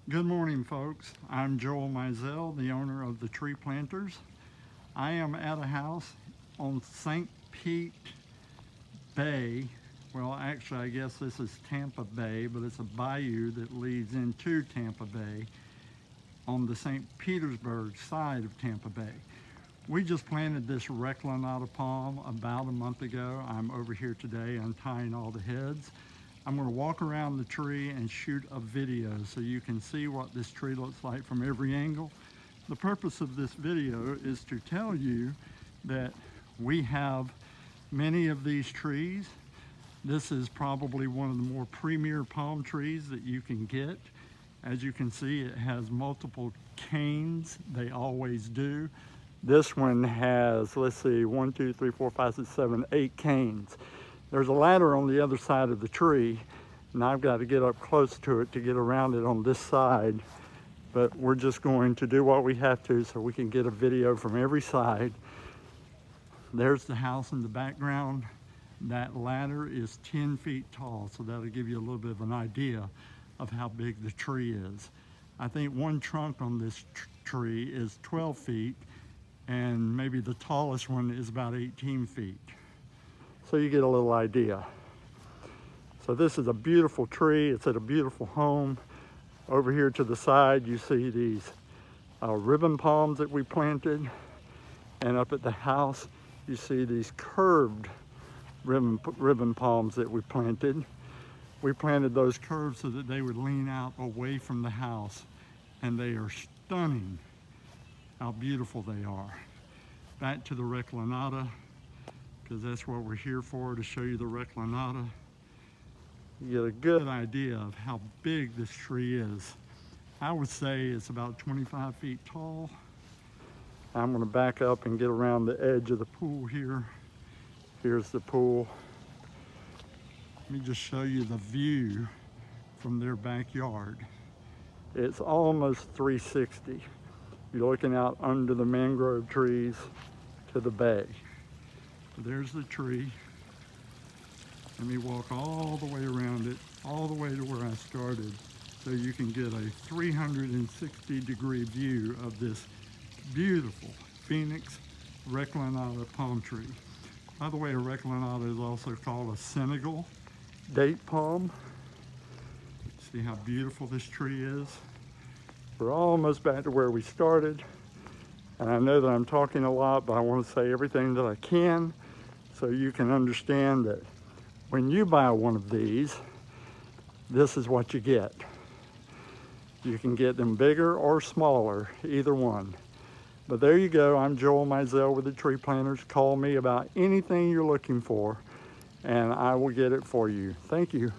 Good morning, folks. I'm Joel Mizell, the owner of the Tree Planters. I am at a house on St. Pete Bay. Well, actually, I guess this is Tampa Bay, but it's a bayou that leads into Tampa Bay on the St. Petersburg side of Tampa Bay. We just planted this Reclinata palm about a month ago. I'm over here today untying all the heads. I'm going to walk around the tree and shoot a video so you can see what this tree looks like from every angle. The purpose of this video is to tell you that we have many of these trees. This is probably one of the more premier palm trees that you can get. As you can see, it has multiple canes. They always do. This one has, let's see, 1, 2, 3, 4, 5, 6, 7, 8 canes. There's a ladder on the other side of the tree, and I've got to get up close to it to get around it on this side. But we're just going to do what we have to so we can get a video from every side. There's the house in the background. That ladder is 10 feet tall, so that'll give you a little bit of an idea of how big the tree is. I think one trunk on this tree is 12 feet, and maybe the tallest one is about 18 feet. So you get a little idea. So this is a beautiful tree. It's at a beautiful home. Over here to the side, you see these ribbon palms that we planted. And up at the house, you see these curved ribbon palms that we planted. We planted those curved so that they would lean out away from the house. And they are stunning how beautiful they are. Back to the Reclinata, because that's what we're here for, to show you the Reclinata. You get a good idea of how big this tree is. I would say it's about 25 feet tall. I'm going to back up and get around the edge of the pool here. Here's the pool. Let me just show you the view from their backyard. It's almost 360. You're looking out under the mangrove trees to the bay. There's the tree. Let me walk all the way around it, all the way to where I started, so you can get a 360-degree view of this beautiful Phoenix Reclinata palm tree. By the way, a Reclinata is also called a Senegal date palm. See how beautiful this tree is? We're almost back to where we started. And I know that I'm talking a lot, but I want to say everything that I can so you can understand that when you buy one of these, this is what you get. You can get them bigger or smaller, either one. But there you go. I'm Joel Mizell with the Tree Planters. Call me about anything you're looking for, and I will get it for you. Thank you.